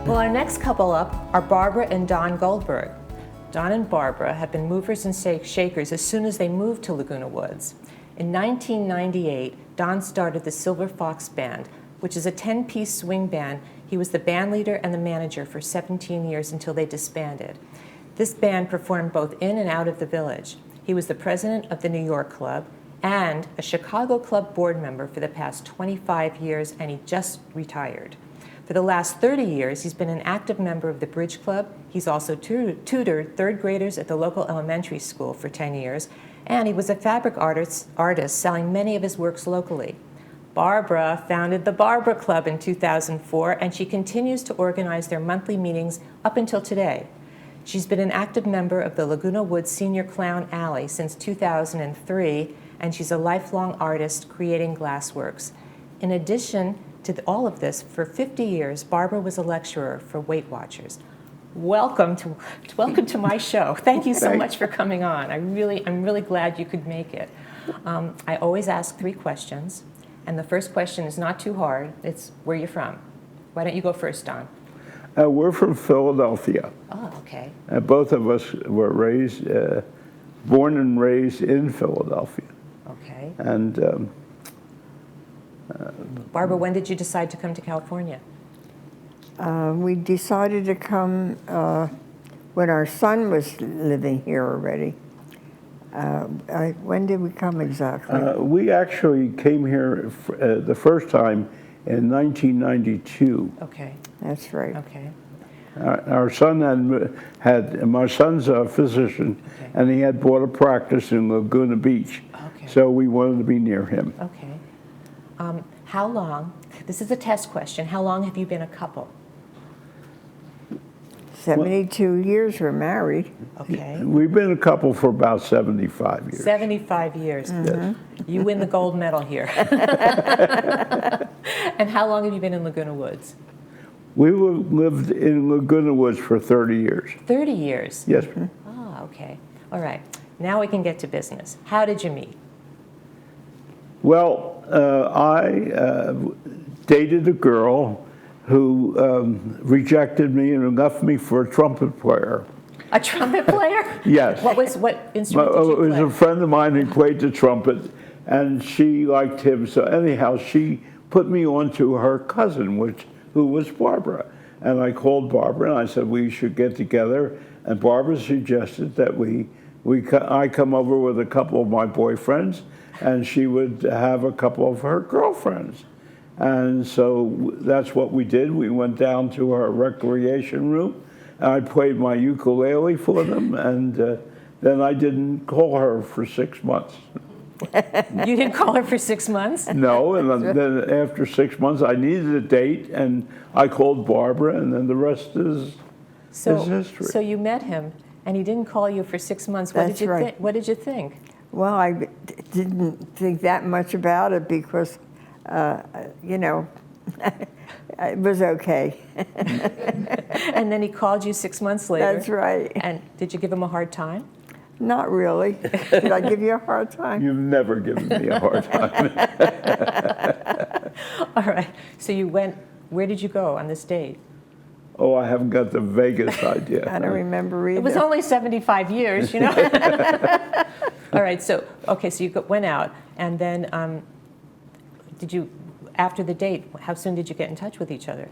Well, our next couple up are Barbara and Don Goldberg. Don and Barbara have been movers and shakers as soon as they moved to Laguna Woods. In 1998, Don started the Silver Fox Band, which is a 10-piece swing band. He was the band leader and the manager for 17 years until they disbanded. This band performed both in and out of the village. He was the president of the New York Club and a Chicago Club board member for the past 25 years, and he just retired. For the last 30 years, he's been an active member of the Bridge Club. He's also tutored third graders at the local elementary school for 10 years, and he was a fabric artist selling many of his works locally. Barbara founded the Barbara Club in 2004, and she continues to organize their monthly meetings up until today. She's been an active member of the Laguna Woods Senior Clown Alley since 2003, and she's a lifelong artist creating glassworks. In addition to all of this, for 50 years, Barbara was a lecturer for Weight Watchers. Welcome to my show. Thank you so much for coming on. I'm really glad you could make it. I always ask 3 questions, and the first question is not too hard. It's where you're from. Why don't you go first, Don? We're from Philadelphia. Oh, okay. Both of us were born and raised in Philadelphia. Okay. And Barbara, when did you decide to come to California? We decided to come when our son was living here already. When did we come exactly? we actually came here the first time in 1992. Okay. That's right. Okay. Our son my son's a physician, Okay. and he had bought a practice in Laguna Beach. Okay. So we wanted to be near him. Okay. How long, this is a test question, how long have you been a couple? 72 years we're married. Okay. We've been a couple for about 75 years. 75 years. Yes. You win the gold medal here. And how long have you been in Laguna Woods? We lived in Laguna Woods for 30 years. 30 years? Yes. Ah, okay. All right. Now we can get to business. How did you meet? Well, I dated a girl who rejected me and left me for a trumpet player. A trumpet player? Yes. What instrument did you It was play? a friend of mine who played the trumpet, and she liked him. So anyhow, she put me on to her cousin, who was Barbara. And I called Barbara, and I said we should get together. And Barbara suggested that I come over with a couple of my boyfriends, and she would have a couple of her girlfriends. And so that's what we did. We went down to our recreation room, and I played my ukulele for them, and then I didn't call her for 6 months. You didn't call her for 6 months? No, and then after 6 months, I needed a date, and I called Barbara, and then the rest is history. So you met him, and he didn't call you for 6 months. What That's did you right. What did you think? Well, I didn't think that much about it because, it was okay. And then he called you 6 months later. That's right. And did you give him a hard time? Not really. Did I give you a hard time? You've never given me a hard time. All right. So you went, where did you go on this date? Oh, I haven't got the vaguest idea. I don't remember either. It was only 75 years, you know? All right. So you went out, and then after the date, how soon did you get in touch with each other?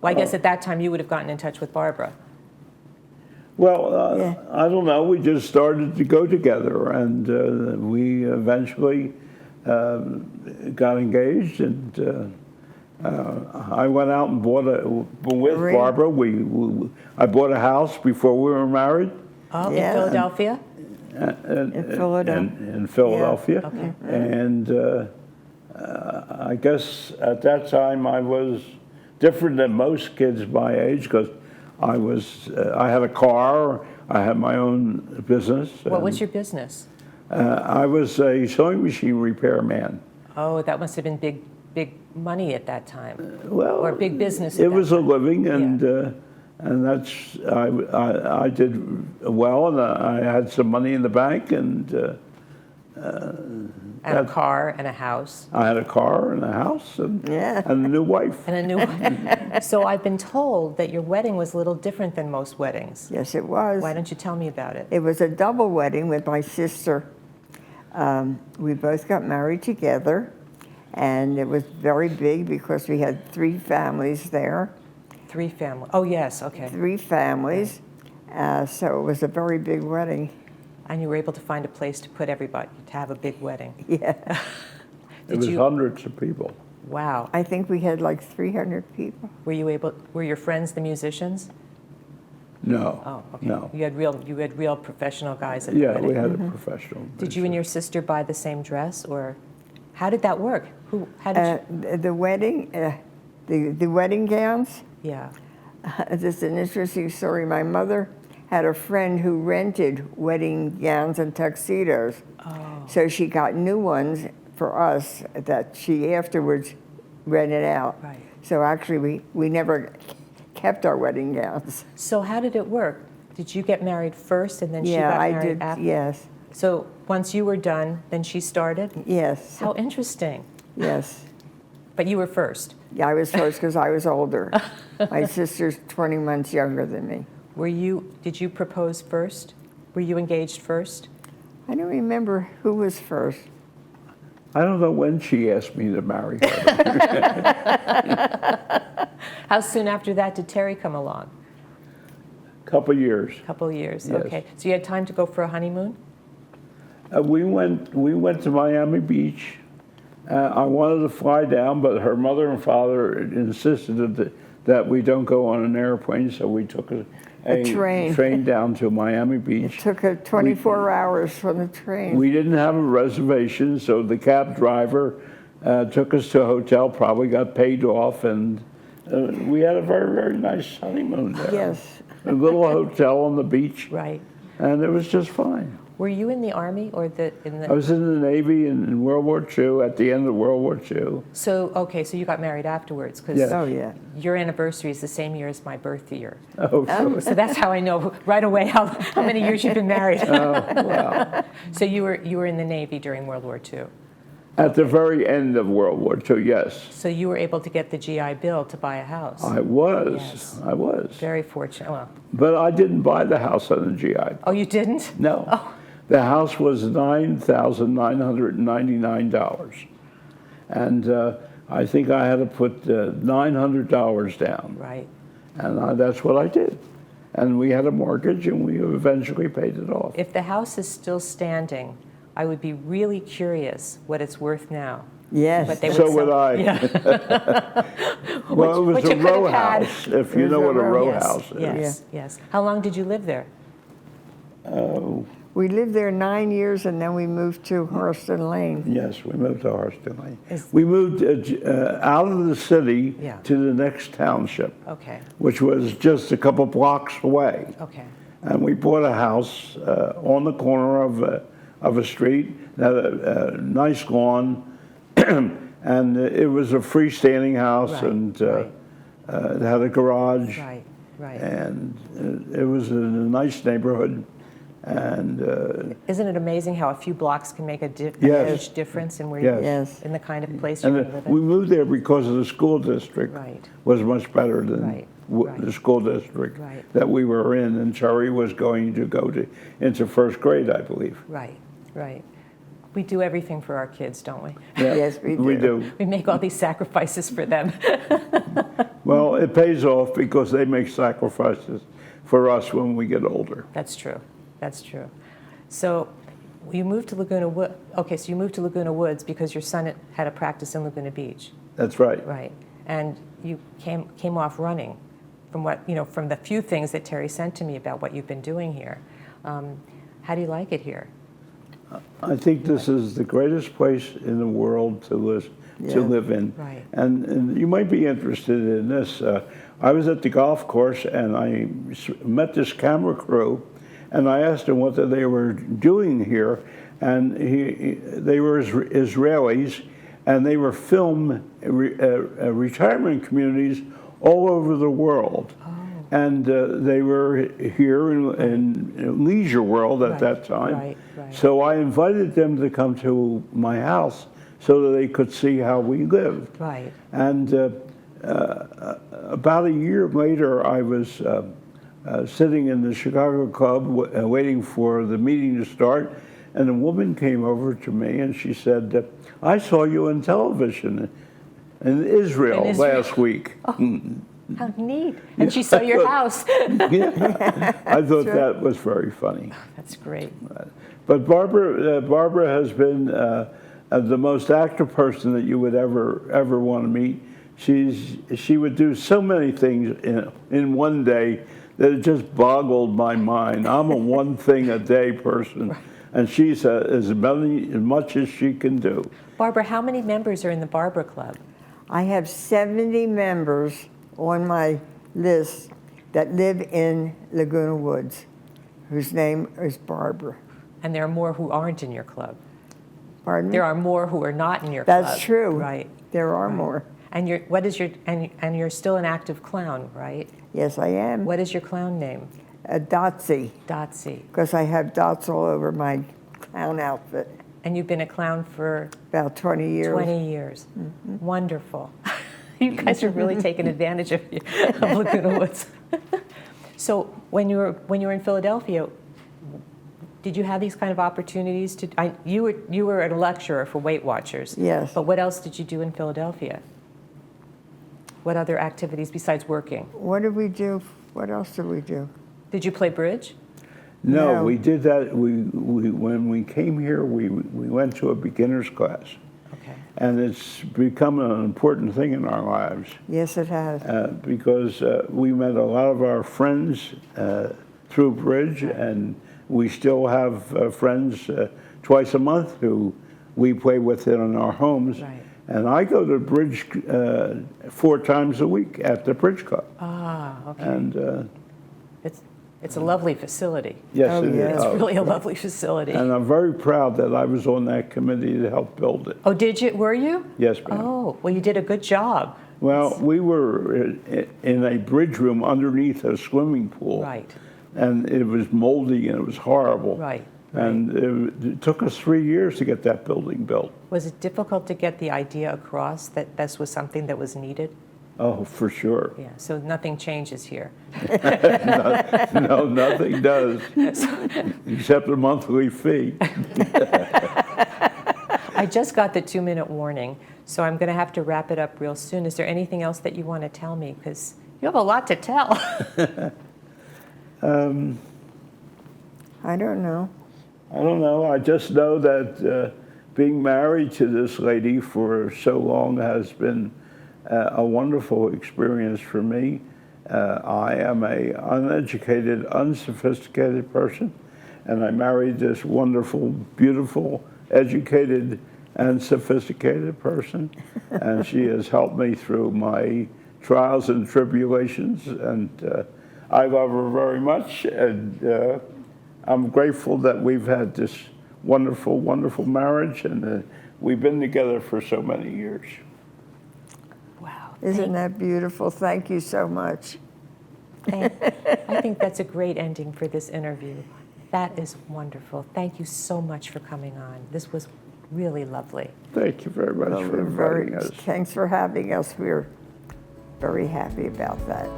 Well, I guess at that time you would have gotten in touch with Barbara. Well, Yeah. I don't know. We just started to go together, and we eventually got engaged. And I went out and bought with Really? Barbara. I bought a house before we were married. Oh, Yeah. in Philadelphia? In Philadelphia. In Philadelphia. Yeah. Okay. And I guess at that time I was different than most kids my age because I had a car, I had my own business. What was your business? I was a sewing machine repairman. Oh, that must have been big money at that time. Well, Or big business at It that was a time. living, and Yeah. and that's I did well, and I had some money in the bank, and And a car and a house. I had a car and a house and, Yeah. and a new wife. And a new one. So I've been told that your wedding was a little different than most weddings. Yes, it was. Why don't you tell me about it? It was a double wedding with my sister. We both got married together, and it was very big because we had 3 families there. 3 families. Oh, yes, okay. 3 families, so it was a very big wedding. And you were able to find a place to put everybody, to have a big wedding. Yeah, It was hundreds of people. Wow. I think we had like 300 people. Were your friends the musicians? No. Oh, okay. No. You had real professional guys at the Yeah, wedding. we had a professional. Did you and your sister buy the same dress, or how did that work? How did you? The wedding, the wedding gowns, Yeah. this is an interesting story. My mother had a friend who rented wedding gowns and tuxedos. Oh. So she got new ones for us that she afterwards rented out. Right. So actually, we never kept our wedding gowns. So how did it work? Did you get married first, and then she Yeah, got I married did. after? Yes, So once you were done, then she started. yes, How interesting. yes. But you were first. Yeah, I was first because I was older. My sister's 20 months younger than me. Did you propose first? Were you engaged first? I don't remember who was first. I don't know when she asked me to marry her. How soon after that did Terry come along? Couple years. A couple of years. Yes. Okay. So you had time to go for a honeymoon? We went to Miami Beach. I wanted to fly down, but her mother and father insisted that we don't go on an airplane, so we took a train down to Miami Beach. It took 24 hours from the train. We didn't have a reservation, so the cab driver took us to a hotel, probably got paid off, and we had a very, very nice honeymoon there. Yes. A little hotel on the beach, Right. and it was just fine. Were you in the Army or I was in the Navy in World War II, at the end of World War II. So, okay, so you got married afterwards, because Yes. Oh, yeah. your anniversary is the same year as my birth year. Oh, so, So that's how I know right away how many years you've been married. wow. So you were in the Navy during World War II. At the very end of World War II, yes. So you were able to get the GI Bill to buy a house. I was. Yes. I was. Very fortunate. Well, But I didn't buy the house on the GI. oh, you didn't? No. Oh. The house was $9,999. And I think I had to put $900 down. Right. And that's what I did. And we had a mortgage, and we eventually paid it off. If the house is still standing, I would be really curious what it's worth now. Yes. But they So sell- would I. Yeah. Well, it was Which a you could row have had. house, if It you was know a what a row- row Yes, house is. yes, yes. How long did you live there? We lived there 9 years, and then we moved to Horston Lane. Yes, we moved to Horston Lane. Is- We moved out of the city Yeah. to the next township, Okay, which was just a couple blocks away. okay. And we bought a house on the corner of a street, had a nice lawn, and it was a freestanding house, Right, and right. it had a garage, Right, right. and it was in a nice neighborhood. And Isn't it amazing how a few blocks can make a Yes. huge difference in where Yes. Yes. in the kind of place you're and going to live we in? moved there because of the school district Right. was much better than Right, right. the school district Right. that we were in, and Cherry was going to go into first grade, I believe. Right, right. We do everything for our kids, don't we? Yeah, Yes, we We do. do. We make all these sacrifices for them. Well, it pays off because they make sacrifices for us when we get older. That's true. That's true. So you moved to Laguna Woods. Okay, so you moved to Laguna Woods because your son had a practice in Laguna Beach, That's right. right? And you came off running from from the few things that Terry sent to me about what you've been doing here. How do you like it here? I think this is the greatest place in the world to live in. Right. And you might be interested in this. I was at the golf course, and I met this camera crew, and I asked them what they were doing here, and they were Israelis, and they were filming retirement communities all over the world. And they were here in Leisure World at that time. Right. So I invited them to come to my house so that they could see how we lived. Right. And about a year later, I was sitting in the Chicago Club waiting for the meeting to start, and a woman came over to me and she said, I saw you on television in Israel last week. Oh, how neat. And she saw your house. Yeah, I thought that was very funny. That's great. But Barbara has been the most active person that you would ever want to meet. She would do so many things in one day that it just boggled my mind. I'm a one thing a day person, and she's as much as she can do. Barbara, how many members are in the Barbara Club? I have 70 members on my list that live in Laguna Woods, whose name is Barbara. And there are more who aren't in your club. Pardon me? There are more who are not in your club. That's true. Right. There are more. And and you're still an active clown, right? Yes, I am. What is your clown name? Dotsy, Dotsy. because I have dots all over my clown outfit. And you've been a clown for About 20 years. 20 years. Wonderful. You guys are really taking advantage of Laguna Woods. So when you were in Philadelphia, did you have these kind of opportunities to? You were a lecturer for Weight Watchers. Yes. But what else did you do in Philadelphia? What other activities besides working? What did we do? What else did we do? Did you play bridge? No, No. we did that. When we came here, we went to a beginner's class. Okay. And it's become an important thing in our lives Yes, it has. because we met a lot of our friends through bridge, and we still have friends twice a month who we play with in our homes. Right. And I go to bridge 4 times a week at the Bridge Club. Ah, okay. And It's a lovely facility. yes, Oh, it is. yeah. It's really a lovely facility. And I'm very proud that I was on that committee to help build it. Oh, did you? Were you? Yes, ma'am. Oh, well, you did a good job. Well, we were in a bridge room underneath a swimming pool. Right. And it was moldy and it was horrible. Right. And it took us 3 years to get that building built. Was it difficult to get the idea across that this was something that was needed? Oh, for sure. Yeah, so nothing changes here. No, nothing does, except a monthly fee. I just got the 2-minute warning, so I'm going to have to wrap it up real soon. Is there anything else that you want to tell me? Because you have a lot to tell. I don't know. I don't know. I just know that being married to this lady for so long has been a wonderful experience for me. I am an uneducated, unsophisticated person, and I married this wonderful, beautiful, educated, and sophisticated person, and she has helped me through my trials and tribulations, and I love her very much, and I'm grateful that we've had this wonderful, wonderful marriage, and we've been together for so many years. Wow. Isn't that beautiful? Thank you so much. I think that's a great ending for this interview. That is wonderful. Thank you so much for coming on. This was really lovely. Thank you very much for We're inviting us. Thanks for having us. We're very happy about that.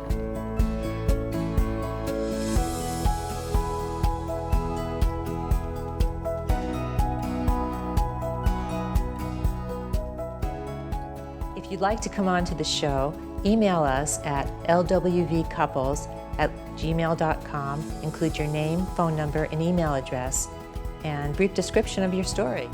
If you'd like to come on to the show, email us at lwvcouples@gmail.com. Include your name, phone number, and email address, and brief description of your story.